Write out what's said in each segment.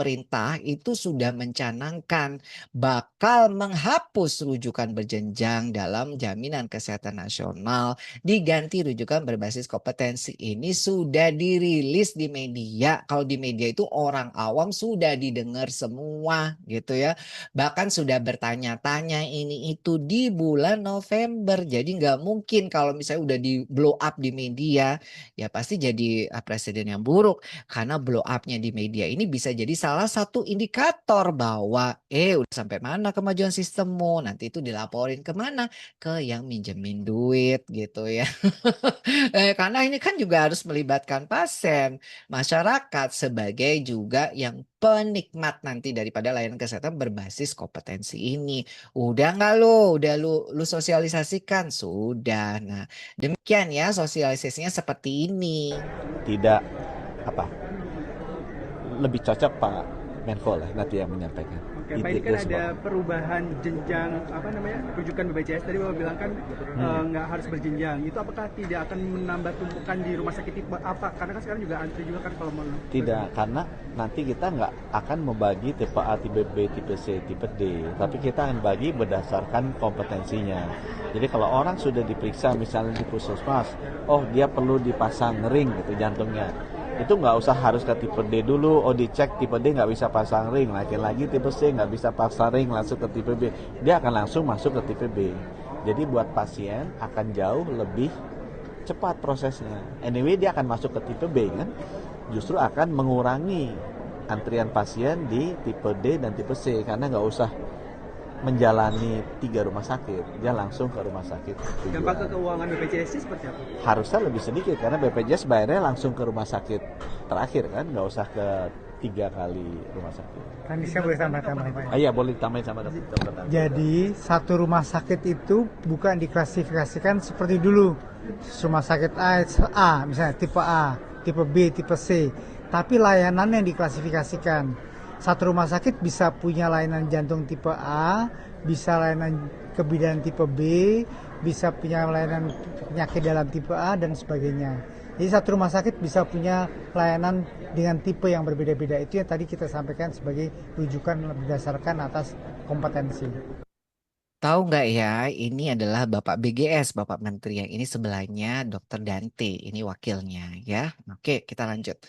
Pemerintah itu sudah mencanangkan bakal menghapus rujukan berjenjang dalam jaminan kesehatan nasional, diganti rujukan berbasis kompetensi. Ini sudah dirilis di media. Kalau di media itu orang awam sudah didengar semua gitu ya. Bahkan sudah bertanya-tanya ini itu di bulan November. Jadi nggak mungkin kalau misalnya udah di blow up di media, ya pasti jadi presiden yang buruk. Karena blow up-nya di media ini bisa jadi salah satu indikator bahwa udah sampai mana kemajuan sistemmu. Nanti itu dilaporin kemana? Ke yang minjemin duit gitu ya. Karena ini kan juga harus melibatkan pasien, masyarakat sebagai juga yang penikmat nanti daripada layanan kesehatan berbasis kompetensi ini. Udah nggak lu? Udah lu sosialisasikan? Sudah. Nah, demikian ya sosialisasinya seperti ini. Tidak apa lebih cocok Pak Menko lah nanti yang menyampaikan. Oke, Pak, ini kan ada perubahan jenjang rujukan BPJS tadi Bapak bilang kan nggak harus berjenjang. Itu apakah tidak akan menambah tumpukan di rumah sakit tipe apa? Karena kan sekarang juga antri juga kan kalau mau. Tidak, karena nanti kita nggak akan membagi tipe A, tipe B, tipe C, tipe D, tapi kita akan bagi berdasarkan kompetensinya. Jadi kalau orang sudah diperiksa misalnya di puskesmas, oh dia perlu dipasang ring gitu jantungnya, itu nggak usah harus ke tipe D dulu. Oh dicek tipe D nggak bisa pasang ring, lagi tipe C nggak bisa pasang ring, langsung ke tipe B, dia akan langsung masuk ke tipe B. Jadi buat pasien akan jauh lebih cepat prosesnya. Anyway dia akan masuk ke tipe B kan, justru akan mengurangi antrian pasien di tipe D dan tipe C karena nggak usah menjalani 3 rumah sakit, dia langsung ke rumah sakit. Dampak ke keuangan BPJS seperti apa? Harusnya lebih sedikit karena BPJS bayarnya langsung ke rumah sakit terakhir kan, nggak usah ke 3 kali rumah sakit. Kan saya boleh tambah-tambah Pak. Iya boleh ditambahin sama dokter. Jadi satu rumah sakit itu bukan diklasifikasikan seperti dulu. Rumah sakit A misalnya tipe A, tipe B, tipe C. Tapi layanan yang diklasifikasikan. Satu rumah sakit bisa punya layanan jantung tipe A, bisa layanan kebidanan tipe B, bisa punya layanan penyakit dalam tipe A dan sebagainya. Jadi satu rumah sakit bisa punya layanan dengan tipe yang berbeda-beda. Itu yang tadi kita sampaikan sebagai rujukan berdasarkan atas kompetensi. Tahu nggak ya, ini adalah Bapak BGS, Bapak Menteri, yang ini sebelahnya Dokter Dante, ini wakilnya ya. Oke, kita lanjut.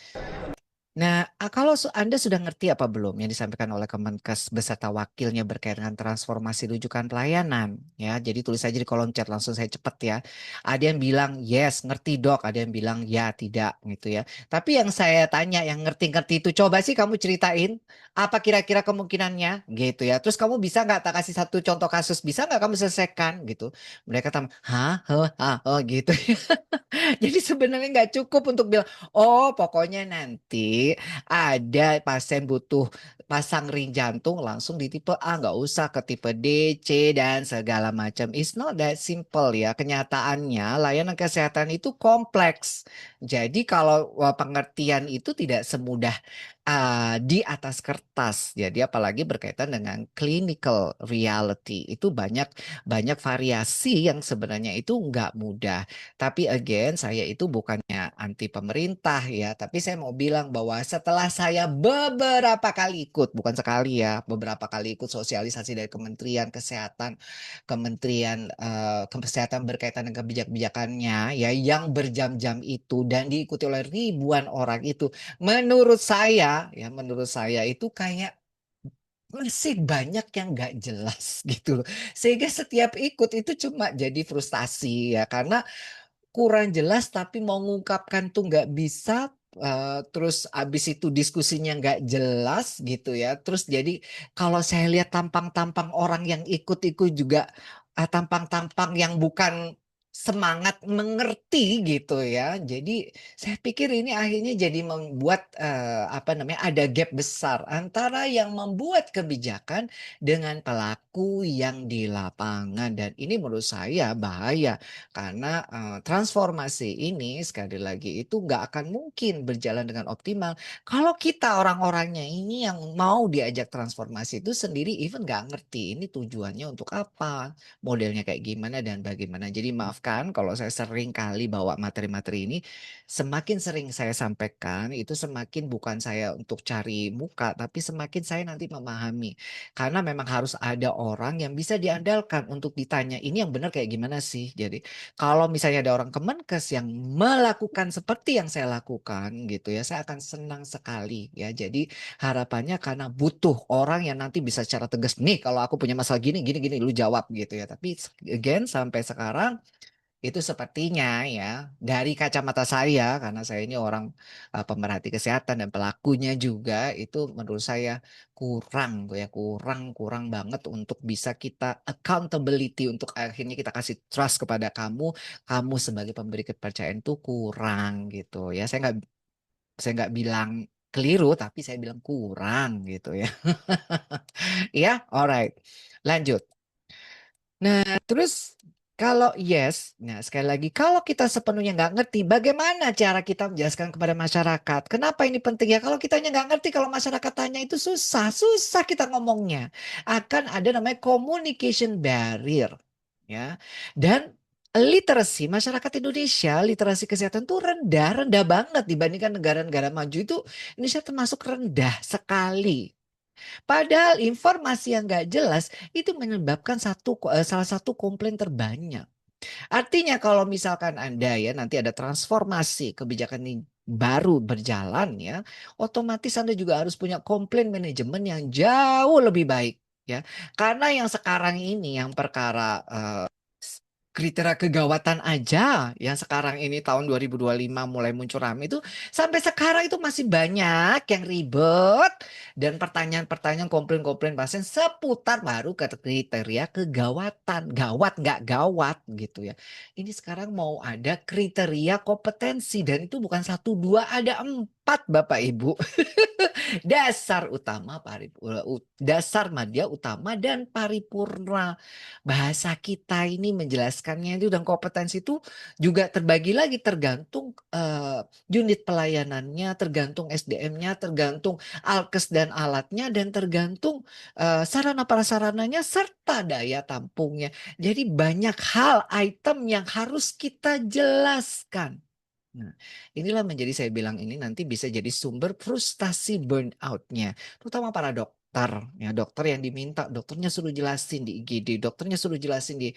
Nah, kalau Anda sudah ngerti apa belum yang disampaikan oleh Kemenkes beserta wakilnya berkaitan dengan transformasi rujukan pelayanan? Ya, jadi tulis aja di kolom chat langsung saya cepet ya. Ada yang bilang yes, ngerti dok. Ada yang bilang ya, tidak gitu ya. Tapi yang saya tanya, yang ngerti-ngerti itu coba sih kamu ceritain apa kira-kira kemungkinannya gitu ya. Terus kamu bisa nggak tak kasih satu contoh kasus? Bisa nggak kamu selesaikan gitu? Mereka tam, gitu. Jadi sebenarnya nggak cukup untuk bilang, oh pokoknya nanti ada pasien butuh pasang ring jantung langsung di tipe A, nggak usah ke tipe D, C, dan segala macam. It's not that simple ya. Kenyataannya layanan kesehatan itu kompleks. Jadi kalau pengertian itu tidak semudah di atas kertas. Jadi apalagi berkaitan dengan clinical reality itu banyak banyak variasi yang sebenarnya itu nggak mudah. Tapi again, saya itu bukannya anti pemerintah ya, tapi saya mau bilang bahwa setelah saya beberapa kali ikut, bukan sekali ya, beberapa kali ikut sosialisasi dari Kementerian Kesehatan, Kementerian Kesehatan berkaitan dengan kebijakannya ya, yang berjam-jam itu dan diikuti oleh ribuan orang itu, menurut saya itu kayak masih banyak yang nggak jelas gitu loh. Sehingga setiap ikut itu cuma jadi frustasi ya, karena kurang jelas tapi mau ngungkapkan tuh nggak bisa, terus abis itu diskusinya nggak jelas gitu ya. Terus jadi kalau saya lihat tampang-tampang orang yang ikut-ikut juga, tampang-tampang yang bukan semangat mengerti gitu ya. Jadi saya pikir ini akhirnya jadi membuat, ada gap besar antara yang membuat kebijakan dengan pelaku yang di lapangan, dan ini menurut saya bahaya. Karena transformasi ini sekali lagi itu nggak akan mungkin berjalan dengan optimal kalau kita orang-orangnya ini yang mau diajak transformasi itu sendiri even nggak ngerti ini tujuannya untuk apa, modelnya kayak gimana dan bagaimana. Jadi maaf maafkan kalau saya sering kali bawa materi-materi ini, semakin sering saya sampaikan itu semakin bukan saya untuk cari muka, tapi semakin saya nanti memahami. Karena memang harus ada orang yang bisa diandalkan untuk ditanya, ini yang benar kayak gimana sih? Jadi kalau misalnya ada orang Kemenkes yang melakukan seperti yang saya lakukan gitu ya, saya akan senang sekali ya. Jadi harapannya karena butuh orang yang nanti bisa secara tegas, nih kalau aku punya masalah gini, gini, gini, lu jawab gitu ya. Tapi again sampai sekarang itu sepertinya ya dari kacamata saya karena saya ini orang pemerhati kesehatan dan pelakunya juga itu menurut saya kurang tuh ya kurang banget untuk bisa kita accountability untuk akhirnya kita kasih trust kepada kamu sebagai pemberi kepercayaan itu kurang gitu ya saya nggak bilang keliru tapi saya bilang kurang gitu ya. Ya, alright. Lanjut. Nah, terus kalau yes, nah sekali lagi kalau kita sepenuhnya nggak ngerti, bagaimana cara kita menjelaskan kepada masyarakat? Kenapa ini penting ya? Kalau kitanya nggak ngerti, kalau masyarakat tanya itu susah kita ngomongnya. Akan ada namanya communication barrier, ya. Dan literasi masyarakat Indonesia, literasi kesehatan tuh rendah banget dibandingkan negara-negara maju itu Indonesia termasuk rendah sekali. Padahal informasi yang nggak jelas itu menyebabkan salah satu komplain terbanyak. Artinya kalau misalkan Anda ya nanti ada transformasi kebijakan ini baru berjalan ya, otomatis Anda juga harus punya komplain manajemen yang jauh lebih baik ya. Karena yang sekarang ini yang perkara kriteria kegawatan aja yang sekarang ini tahun 2025 mulai muncul rame itu sampai sekarang itu masih banyak yang ribet dan pertanyaan-pertanyaan komplain-komplain pasien seputar baru ke kriteria kegawatan gawat nggak gawat gitu ya ini sekarang mau ada kriteria kompetensi dan itu bukan satu dua ada empat Bapak Ibu. Dasar utama dasar madya utama dan paripurna. Bahasa kita ini menjelaskannya itu dan kompetensi itu juga terbagi lagi tergantung unit pelayanannya, tergantung SDM-nya, tergantung alkes dan alatnya dan tergantung sarana prasarananya serta daya tampungnya. Jadi banyak hal item yang harus kita jelaskan. Nah, inilah menjadi saya bilang ini nanti bisa jadi sumber frustasi burnout-nya, terutama para dokter. Ya, dokter yang diminta, dokternya suruh jelasin di IGD, dokternya suruh jelasin di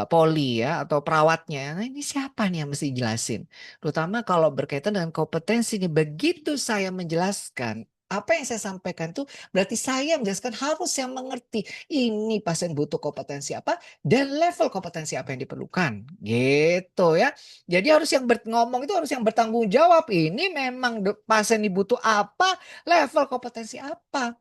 poli ya atau perawatnya. Nah, ini siapa nih yang mesti jelasin? Terutama kalau berkaitan dengan kompetensi nih, begitu saya menjelaskan apa yang saya sampaikan tuh berarti saya menjelaskan harus yang mengerti ini pasien butuh kompetensi apa dan level kompetensi apa yang diperlukan gitu ya. Jadi harus yang ngomong itu harus yang bertanggung jawab. Ini memang pasien dibutuh apa, level kompetensi apa.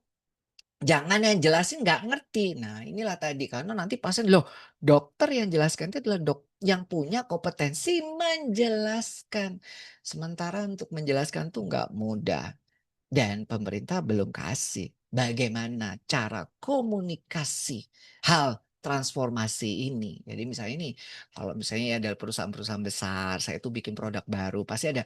Jangan yang jelasin nggak ngerti. Nah inilah tadi karena nanti pasien loh dokter yang jelaskan itu adalah yang punya kompetensi menjelaskan. Sementara untuk menjelaskan tuh nggak mudah. Dan pemerintah belum kasih bagaimana cara komunikasi hal transformasi ini. Jadi misalnya ini, kalau misalnya ada perusahaan-perusahaan besar, saya itu bikin produk baru, pasti ada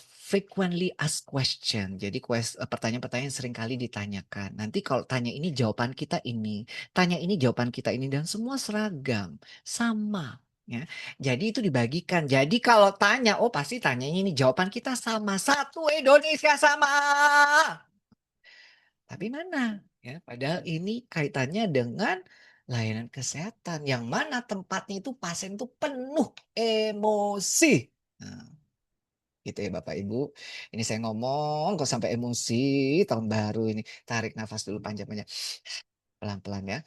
frequently asked question. Jadi pertanyaan-pertanyaan yang sering kali ditanyakan. Nanti kalau tanya ini jawaban kita ini, tanya ini jawaban kita ini, dan semua seragam, sama. Ya, jadi itu dibagikan. Jadi kalau tanya, oh pasti tanyanya ini jawaban kita sama. Satu Indonesia sama. Tapi mana? Ya, padahal ini kaitannya dengan layanan kesehatan yang mana tempatnya itu pasien itu penuh emosi. Nah, gitu ya Bapak Ibu. Ini saya ngomong kok sampai emosi tahun baru ini. Tarik nafas dulu panjang-panjang. Pelan-pelan ya.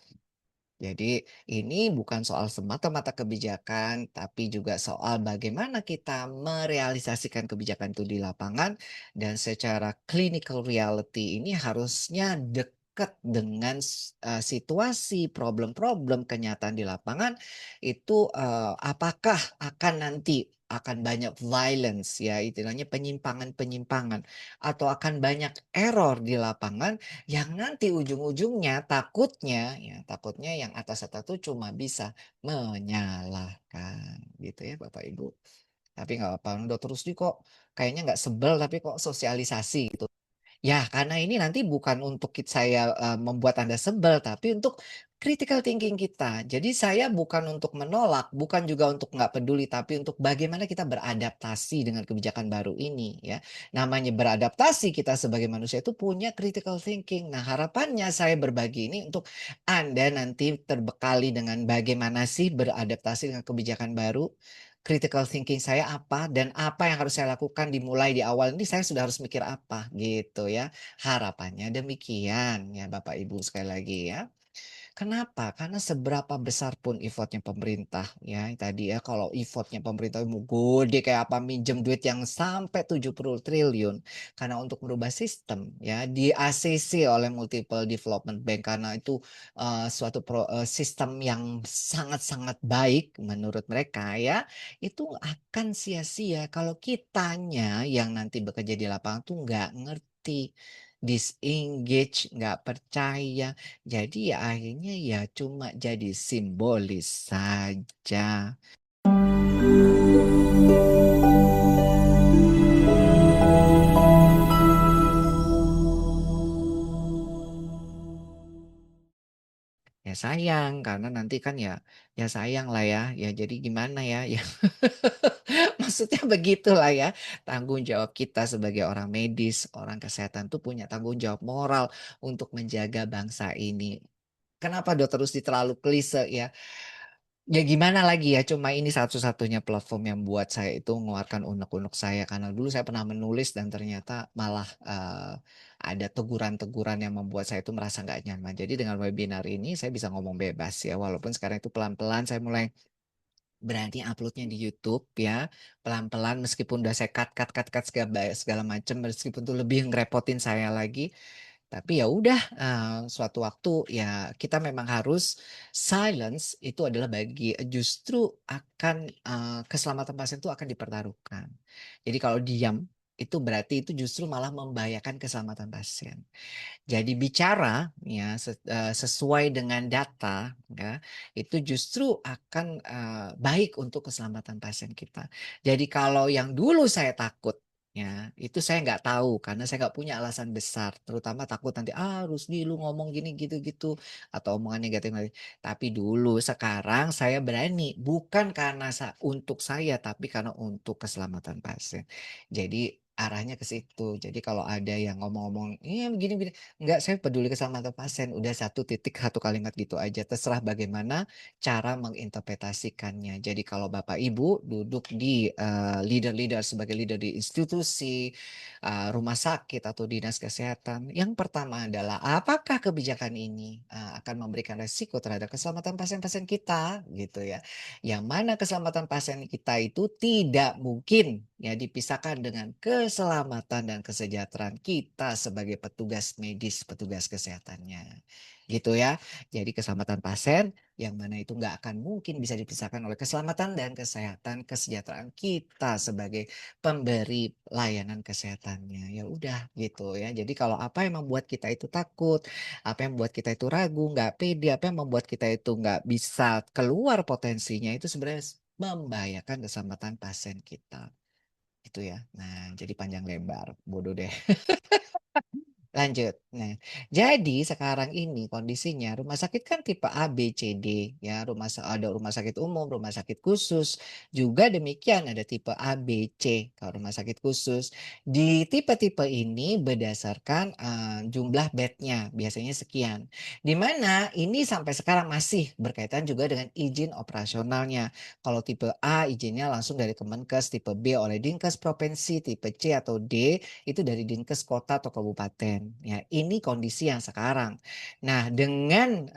Jadi ini bukan soal semata-mata kebijakan, tapi juga soal bagaimana kita merealisasikan kebijakan itu di lapangan dan secara clinical reality ini harusnya dekat dengan situasi, problem-problem kenyataan di lapangan itu apakah akan nanti akan banyak violence ya istilahnya penyimpangan-penyimpangan atau akan banyak error di lapangan yang nanti ujung-ujungnya takutnya yang atas-atas tuh cuma bisa menyalahkan gitu ya Bapak Ibu. Tapi nggak apa-apa, udah terus nih kok kayaknya nggak sebel tapi kok sosialisasi gitu. Ya, karena ini nanti bukan untuk saya membuat Anda sebel, tapi untuk critical thinking kita. Jadi saya bukan untuk menolak, bukan juga untuk nggak peduli, tapi untuk bagaimana kita beradaptasi dengan kebijakan baru ini ya. Namanya beradaptasi, kita sebagai manusia itu punya critical thinking. Nah, harapannya saya berbagi ini untuk Anda nanti terbekali dengan bagaimana sih beradaptasi dengan kebijakan baru. Critical thinking saya apa dan apa yang harus saya lakukan dimulai di awal ini saya sudah harus mikir apa gitu ya. Harapannya demikian ya Bapak Ibu sekali lagi ya. Kenapa? Karena seberapa besar pun effortnya pemerintah ya tadi ya kalau effortnya pemerintah mau gede kayak apa minjem duit yang sampai 70 triliun karena untuk merubah sistem ya di ACC oleh Multiple Development Bank karena itu suatu sistem yang sangat-sangat baik menurut mereka ya itu akan sia-sia kalau kitanya yang nanti bekerja di lapangan tuh nggak ngerti disengage, nggak percaya, jadi ya akhirnya ya cuma jadi simbolis saja. Ya sayang karena nanti kan ya sayang lah ya. Ya jadi gimana ya? Ya maksudnya begitulah ya. Tanggung jawab kita sebagai orang medis, orang kesehatan tuh punya tanggung jawab moral untuk menjaga bangsa ini. Kenapa dokter Rusdi terlalu klise ya? Ya gimana lagi ya, cuma ini satu-satunya platform yang buat saya itu mengeluarkan unek-unek saya, karena dulu saya pernah menulis dan ternyata malah, ada teguran-teguran yang membuat saya itu merasa nggak nyaman. Jadi dengan webinar ini saya bisa ngomong bebas ya, walaupun sekarang itu pelan-pelan saya mulai berani upload-nya di YouTube ya, pelan-pelan meskipun udah saya cut segala segala macam, meskipun itu lebih ngerepotin saya lagi, tapi ya udah, suatu waktu ya kita memang harus silence itu adalah justru akan, keselamatan pasien itu akan dipertaruhkan. Jadi kalau diam, itu berarti itu justru malah membahayakan keselamatan pasien. Jadi bicara ya sesuai dengan data ya, itu justru akan, baik untuk keselamatan pasien kita. Jadi kalau yang dulu saya takut ya, itu saya nggak tahu karena saya nggak punya alasan besar, terutama takut nanti, "Ah, Rusdi lu ngomong gini gitu-gitu," atau omongan negatif lagi. Tapi dulu, sekarang saya berani bukan karena untuk saya, tapi karena untuk keselamatan pasien. Jadi arahnya ke situ. Jadi kalau ada yang ngomong-ngomong, "Iya begini." Enggak, saya peduli keselamatan pasien, udah satu titik, satu kalimat gitu aja, terserah bagaimana cara menginterpretasikannya. Jadi kalau Bapak Ibu duduk di, leader-leader sebagai leader di institusi, rumah sakit atau dinas kesehatan, yang pertama adalah apakah kebijakan ini, akan memberikan resiko terhadap keselamatan pasien-pasien kita, gitu ya. Yang mana keselamatan pasien kita itu tidak mungkin ya dipisahkan dengan keselamatan dan kesejahteraan kita sebagai petugas medis, petugas kesehatannya. Gitu ya. Jadi keselamatan pasien yang mana itu nggak akan mungkin bisa dipisahkan oleh keselamatan dan kesehatan, kesejahteraan kita sebagai pemberi layanan kesehatannya. Ya udah gitu ya. Jadi kalau apa yang membuat kita itu takut, apa yang membuat kita itu ragu, nggak pede, apa yang membuat kita itu nggak bisa keluar potensinya itu sebenarnya membahayakan keselamatan pasien kita. Itu ya. Nah, jadi panjang lebar. Bodoh deh. Lanjut. Nah, jadi sekarang ini kondisinya rumah sakit kan tipe A, B, C, D ya. Ada rumah sakit umum, rumah sakit khusus. Juga demikian ada tipe A, B, C kalau rumah sakit khusus. Di tipe-tipe ini berdasarkan jumlah bednya biasanya sekian. Di mana ini sampai sekarang masih berkaitan juga dengan izin operasionalnya. Kalau tipe A izinnya langsung dari Kemenkes, tipe B oleh Dinkes provinsi, tipe C atau D itu dari Dinkes kota atau kabupaten. Ya, ini kondisi yang sekarang. Nah, dengan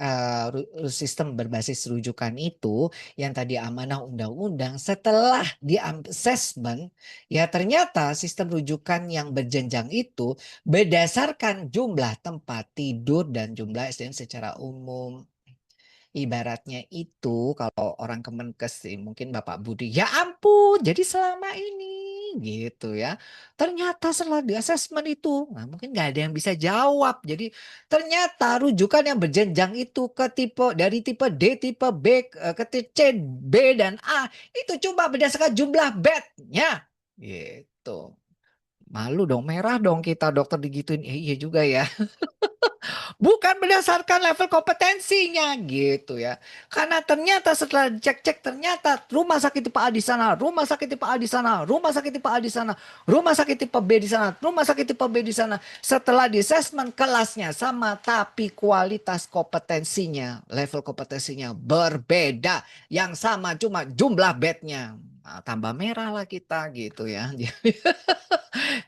sistem berbasis rujukan itu yang tadi amanah undang-undang setelah di-assessment ya ternyata sistem rujukan yang berjenjang itu berdasarkan jumlah tempat tidur dan jumlah SDM secara umum. Ibaratnya itu kalau orang Kemenkes sih mungkin Bapak Budi, "Ya ampun jadi selama ini," gitu ya. Ternyata setelah di-asesmen itu, nah mungkin nggak ada yang bisa jawab. Jadi ternyata rujukan yang berjenjang itu dari tipe D, tipe B, ke C, B, dan A itu cuma berdasarkan jumlah bednya gitu. Malu dong, merah dong kita dokter digituin. Iya juga ya. Bukan berdasarkan level kompetensinya gitu ya. Karena ternyata setelah cek-cek ternyata rumah sakit tipe A di sana, rumah sakit tipe A di sana, rumah sakit tipe A di sana, rumah sakit tipe B di sana, rumah sakit tipe B di sana. Setelah di assessment kelasnya sama tapi kualitas kompetensinya, level kompetensinya berbeda. Yang sama cuma jumlah bednya. Nah, tambah merah lah kita gitu ya.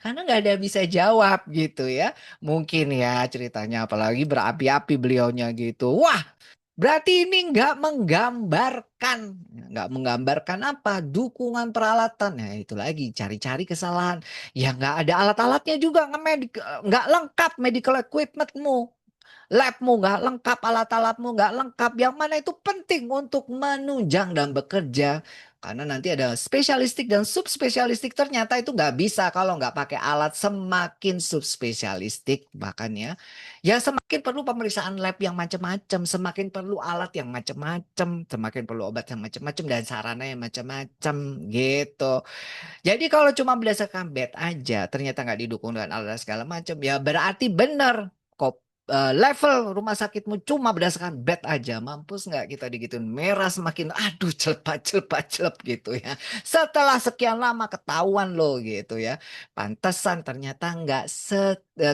Karena nggak ada yang bisa jawab gitu ya. Mungkin ya ceritanya apalagi berapi-api beliaunya gitu. Wah, berarti ini nggak menggambarkan apa? Dukungan peralatan. Nah itu lagi cari-cari kesalahan. Ya nggak ada alat-alatnya juga, nggak lengkap medical equipmentmu. Labmu nggak lengkap, alat-alatmu nggak lengkap. Yang mana itu penting untuk menunjang dan bekerja. Karena nanti ada spesialistik dan subspesialistik ternyata itu nggak bisa kalau nggak pakai alat semakin subspesialistik bahkan ya. Ya semakin perlu pemeriksaan lab yang macam-macam, semakin perlu alat yang macam-macam, semakin perlu obat yang macam-macam dan sarana yang macam-macam gitu. Jadi kalau cuma berdasarkan bed aja ternyata nggak didukung dengan alat segala macam ya berarti benar kok level rumah sakitmu cuma berdasarkan bed aja mampus nggak kita digituin merah semakin aduh celep gitu ya setelah sekian lama ketahuan loh gitu ya pantesan ternyata nggak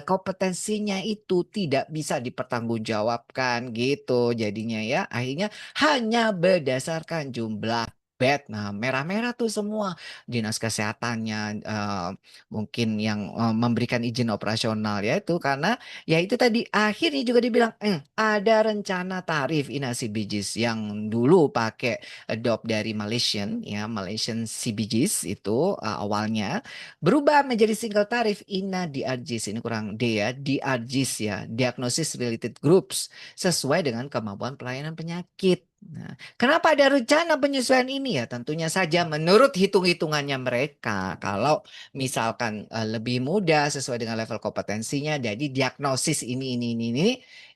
kompetensinya itu tidak bisa dipertanggungjawabkan gitu jadinya ya akhirnya hanya berdasarkan jumlah bed. Nah, merah-merah tuh semua dinas kesehatannya mungkin yang memberikan izin operasional ya itu karena ya itu tadi akhirnya juga dibilang ada rencana tarif Ina CBGs yang dulu pakai adopt dari Malaysian CBGs itu awalnya berubah menjadi single tarif Ina DRGs ini kurang D ya DRGs ya Diagnosis Related Groups sesuai dengan kemampuan pelayanan penyakit. Nah, kenapa ada rencana penyesuaian ini ya? Tentunya saja menurut hitung-hitungannya mereka. Kalau misalkan lebih mudah sesuai dengan level kompetensinya, jadi diagnosis ini,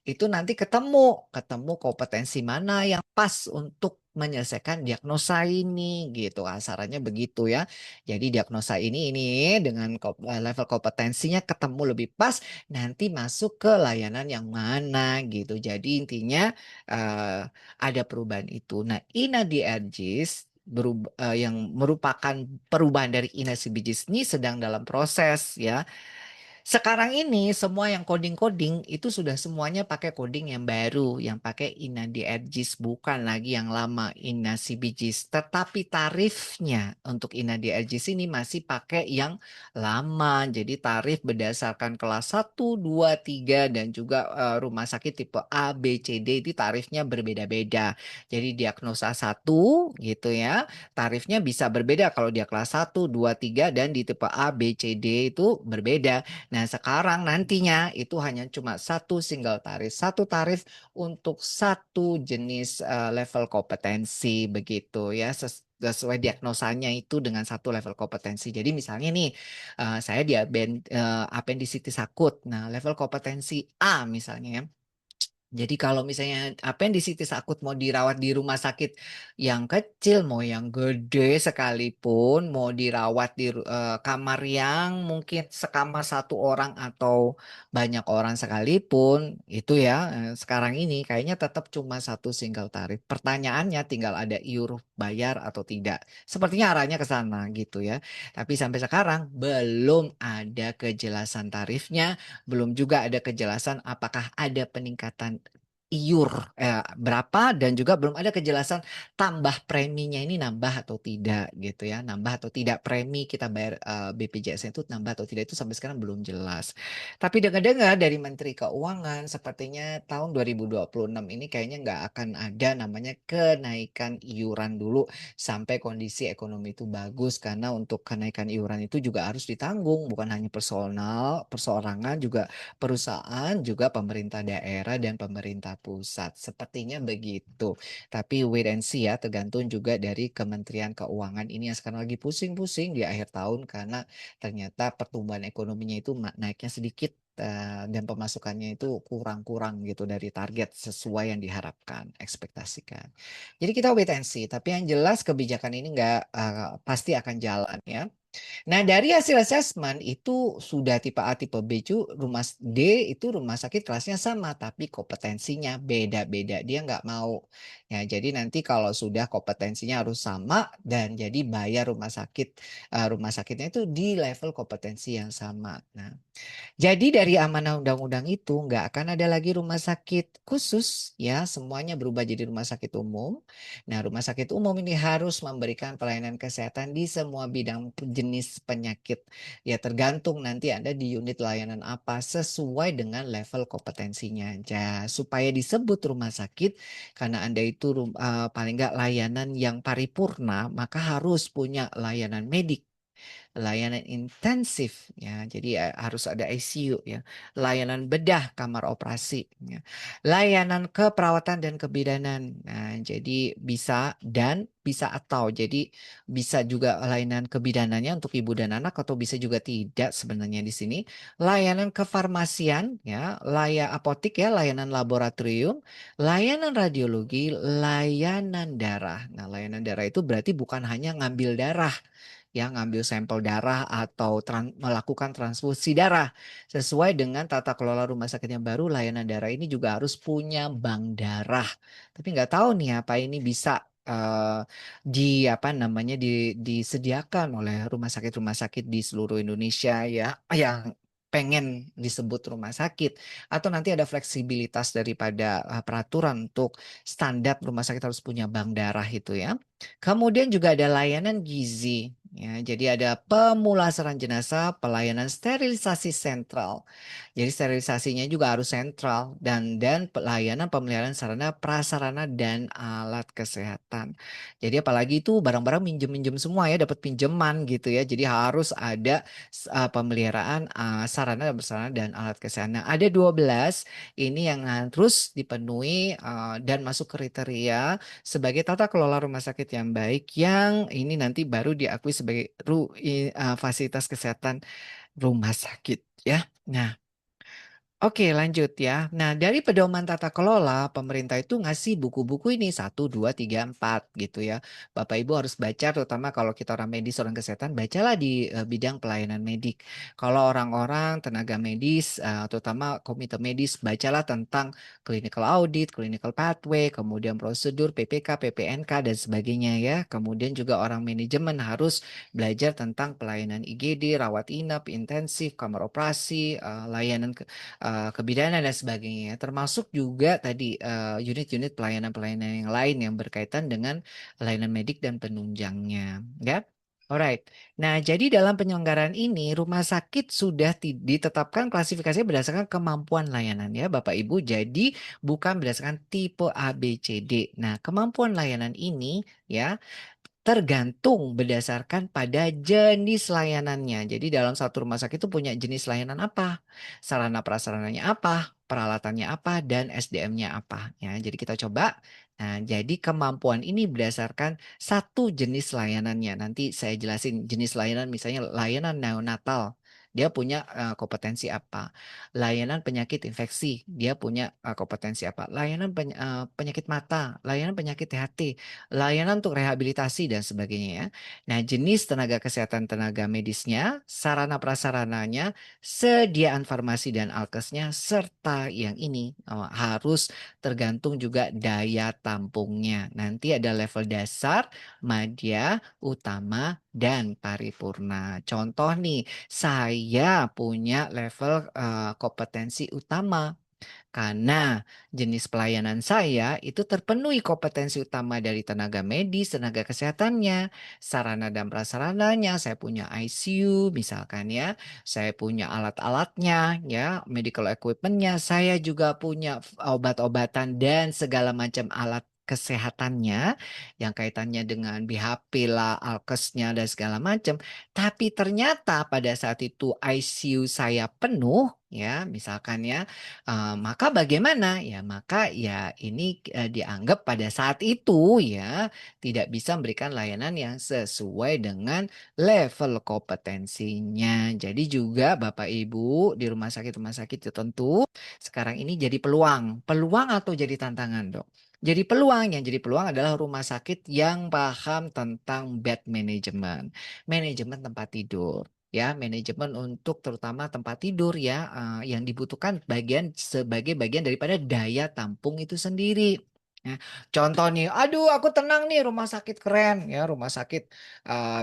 itu nanti ketemu kompetensi mana yang pas untuk menyelesaikan diagnosa ini gitu. Asarannya begitu ya. Jadi diagnosa ini dengan level kompetensinya ketemu lebih pas, nanti masuk ke layanan yang mana gitu. Jadi intinya eh, ada perubahan itu. Nah, Ina DRGs yang merupakan perubahan dari Ina CBGs ini sedang dalam proses ya. Sekarang ini semua yang coding-coding itu sudah semuanya pakai coding yang baru, yang pakai Inadi Edgis bukan lagi yang lama Inasi Bijis. Tetapi tarifnya untuk Inadi Edgis ini masih pakai yang lama. Jadi tarif berdasarkan kelas 1, 2, 3 dan juga rumah sakit tipe A, B, C, D itu tarifnya berbeda-beda. Jadi diagnosa 1 gitu ya, tarifnya bisa berbeda kalau dia kelas 1, 2, 3 dan di tipe A, B, C, D itu berbeda. Nah, sekarang nantinya itu hanya cuma satu tarif untuk satu jenis level kompetensi begitu ya. Sesuai diagnosanya itu dengan satu level kompetensi. Jadi misalnya nih, saya di appendicitis akut. Nah, level kompetensi A misalnya ya. Jadi kalau misalnya appendicitis akut mau dirawat di rumah sakit yang kecil, mau yang gede sekalipun, mau dirawat di kamar yang mungkin sekamar satu orang atau banyak orang sekalipun, itu ya sekarang ini kayaknya tetap cuma satu single tarif. Pertanyaannya tinggal ada iur bayar atau tidak. Sepertinya arahnya ke sana gitu ya. Tapi sampai sekarang belum ada kejelasan tarifnya, belum juga ada kejelasan apakah ada peningkatan iur berapa dan juga belum ada kejelasan tambah preminya ini nambah atau tidak gitu ya nambah atau tidak premi kita bayar BPJS itu nambah atau tidak itu sampai sekarang belum jelas tapi dengar-dengar dari Menteri Keuangan sepertinya tahun 2026 ini kayaknya nggak akan ada namanya kenaikan iuran dulu sampai kondisi ekonomi itu bagus karena untuk kenaikan iuran itu juga harus ditanggung bukan hanya perseorangan juga perusahaan juga pemerintah daerah dan pemerintah pusat. Sepertinya begitu. Tapi wait and see ya, tergantung juga dari Kementerian Keuangan ini yang sekarang lagi pusing-pusing di akhir tahun karena ternyata pertumbuhan ekonominya itu naiknya sedikit dan pemasukannya itu kurang-kurang gitu dari target sesuai yang diharapkan, ekspektasikan. Jadi kita wait and see. Tapi yang jelas kebijakan ini nggak pasti akan jalan ya. Nah, dari hasil assessment itu sudah tipe A, tipe B itu rumah D itu rumah sakit kelasnya sama, tapi kompetensinya beda-beda. Dia nggak mau. Ya, jadi nanti kalau sudah kompetensinya harus sama dan jadi bayar rumah sakitnya itu di level kompetensi yang sama. Nah, jadi dari amanah undang-undang itu nggak akan ada lagi rumah sakit khusus ya, semuanya berubah jadi rumah sakit umum. Nah, rumah sakit umum ini harus memberikan pelayanan kesehatan di semua bidang jenis penyakit. Ya, tergantung nanti Anda di unit layanan apa sesuai dengan level kompetensinya aja. Supaya disebut rumah sakit karena Anda itu paling nggak layanan yang paripurna, maka harus punya layanan medik, layanan intensif ya, jadi harus ada ICU ya, layanan bedah kamar operasi ya, layanan keperawatan dan kebidanan. Nah, jadi bisa atau jadi bisa juga layanan kebidanannya untuk ibu dan anak atau bisa juga tidak sebenarnya di sini. Layanan kefarmasian ya, apotik ya, layanan laboratorium, layanan radiologi, layanan darah. Nah, layanan darah itu berarti bukan hanya ngambil darah ya, ngambil sampel darah atau melakukan transfusi darah. Sesuai dengan tata kelola rumah sakit yang baru, layanan darah ini juga harus punya bank darah. Tapi nggak tahu nih apa ini bisa apa namanya disediakan oleh rumah sakit di seluruh Indonesia ya yang pengen disebut rumah sakit, atau nanti ada fleksibilitas daripada peraturan untuk standar rumah sakit harus punya bank darah itu ya. Kemudian juga ada layanan gizi. Ya, jadi ada pemulasaran jenazah, pelayanan sterilisasi sentral. Jadi sterilisasinya juga harus sentral dan pelayanan pemeliharaan sarana prasarana dan alat kesehatan. Jadi apalagi itu barang-barang minjem-minjem semua ya, dapat pinjaman gitu ya. Jadi harus ada pemeliharaan sarana dan prasarana dan alat kesehatan. Nah, ada 12 ini yang harus dipenuhi dan masuk kriteria sebagai tata kelola rumah sakit yang baik yang ini nanti baru diakui sebagai fasilitas kesehatan rumah sakit ya. Nah, oke, lanjut ya. Nah, dari pedoman tata kelola, pemerintah itu ngasih buku-buku ini 1, 2, 3, 4 gitu ya. Bapak Ibu harus baca, terutama kalau kita orang medis, orang kesehatan, bacalah di bidang pelayanan medik. Kalau orang-orang tenaga medis, terutama komite medis, bacalah tentang clinical audit, clinical pathway, kemudian prosedur PPK, PPNK, dan sebagainya ya. Kemudian juga orang manajemen harus belajar tentang pelayanan IGD, rawat inap, intensif, kamar operasi, layanan kebidanan dan sebagainya. Termasuk juga tadi unit-unit pelayanan-pelayanan yang lain yang berkaitan dengan layanan medik dan penunjangnya, ya. Alright. Nah, jadi dalam penyelenggaraan ini rumah sakit sudah ditetapkan klasifikasinya berdasarkan kemampuan layanan ya, Bapak Ibu. Jadi bukan berdasarkan tipe A, B, C, D. Nah, kemampuan layanan ini ya tergantung berdasarkan pada jenis layanannya. Jadi dalam satu rumah sakit itu punya jenis layanan apa, sarana prasarananya apa, peralatannya apa, dan SDM-nya apa. Ya, jadi kita coba. Nah, jadi kemampuan ini berdasarkan satu jenis layanannya. Nanti saya jelasin jenis layanan, misalnya layanan neonatal. Dia punya kompetensi apa? Layanan penyakit infeksi, dia punya kompetensi apa? Layanan penyakit mata, layanan penyakit THT, layanan untuk rehabilitasi dan sebagainya ya. Nah, jenis tenaga kesehatan tenaga medisnya, sarana prasarananya, sediaan farmasi dan alkesnya, serta yang ini harus tergantung juga daya tampungnya. Nanti ada level dasar, madya, utama, dan paripurna. Contoh nih, saya punya level kompetensi utama. Karena jenis pelayanan saya itu terpenuhi kompetensi utama dari tenaga medis, tenaga kesehatannya, sarana dan prasarananya, saya punya ICU misalkan ya, saya punya alat-alatnya ya, medical equipmentnya, saya juga punya obat-obatan dan segala macam alat kesehatannya yang kaitannya dengan BHP lah, alkesnya dan segala macam. Tapi ternyata pada saat itu ICU saya penuh ya, misalkan ya. Maka bagaimana? Ya, maka ya ini dianggap pada saat itu ya tidak bisa memberikan layanan yang sesuai dengan level kompetensinya. Jadi juga Bapak Ibu di rumah sakit tertentu sekarang ini jadi peluang atau jadi tantangan, Dok. jadi peluang. Yang jadi peluang adalah rumah sakit yang paham tentang bed management, manajemen tempat tidur. Ya, manajemen untuk terutama tempat tidur ya, yang dibutuhkan sebagai bagian daripada daya tampung itu sendiri. Ya, contoh nih, aduh aku tenang nih rumah sakit keren ya, rumah sakit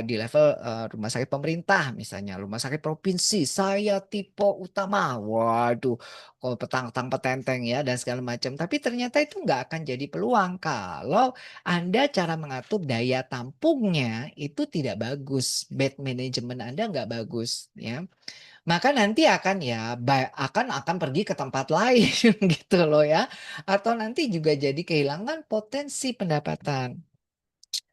di level rumah sakit pemerintah misalnya, rumah sakit provinsi, saya tipe utama. Waduh, kalau petang-petang petenteng ya dan segala macam. Tapi ternyata itu nggak akan jadi peluang kalau Anda cara mengatur daya tampungnya itu tidak bagus, bed management Anda nggak bagus ya. Maka nanti akan ya akan pergi ke tempat lain gitu loh ya. Atau nanti juga jadi kehilangan potensi pendapatan.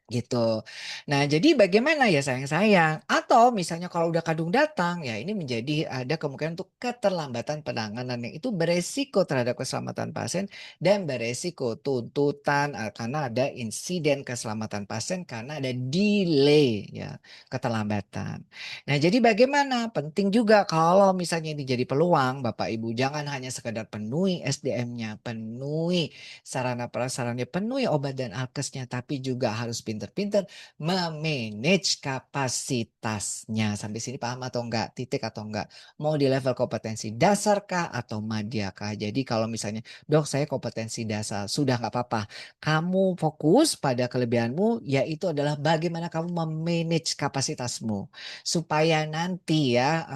Gitu. Nah, jadi bagaimana ya sayang-sayang? Atau misalnya kalau udah kadung datang, ya ini menjadi ada kemungkinan untuk keterlambatan penanganan yang itu beresiko terhadap keselamatan pasien dan beresiko tuntutan karena ada insiden keselamatan pasien karena ada delay ya, keterlambatan. Nah, jadi bagaimana? Penting juga kalau misalnya ini jadi peluang, Bapak Ibu jangan hanya sekedar penuhi SDM-nya, penuhi sarana prasarana, penuhi obat dan alkesnya, tapi juga harus pinter-pinter memanage kapasitasnya. Sampai sini paham atau enggak? Titik atau enggak? Mau di level kompetensi dasar kah atau madya kah? Jadi kalau misalnya, dok saya kompetensi dasar, sudah nggak apa-apa. Kamu fokus pada kelebihanmu, yaitu adalah bagaimana kamu memanage kapasitasmu. Supaya nanti ya,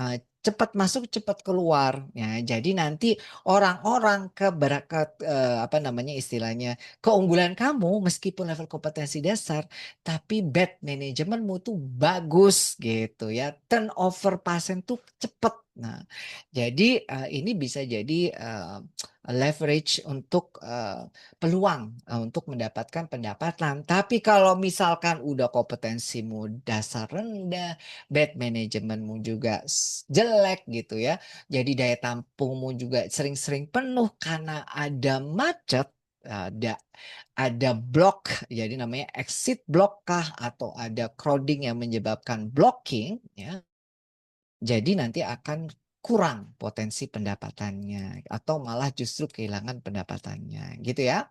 cepat masuk, cepat keluar. Ya, jadi nanti orang-orang apa namanya istilahnya, keunggulan kamu meskipun level kompetensi dasar, tapi bed manajemenmu tuh bagus gitu ya. Turnover pasien tuh cepet. Nah, jadi ini bisa jadi leverage untuk peluang untuk mendapatkan pendapatan. Tapi kalau misalkan udah kompetensimu dasar rendah, bed manajemenmu juga jelek gitu ya. Jadi daya tampungmu juga sering-sering penuh karena ada macet, ada block, jadi namanya exit block kah atau ada crowding yang menyebabkan blocking ya. Jadi nanti akan kurang potensi pendapatannya atau malah justru kehilangan pendapatannya gitu ya.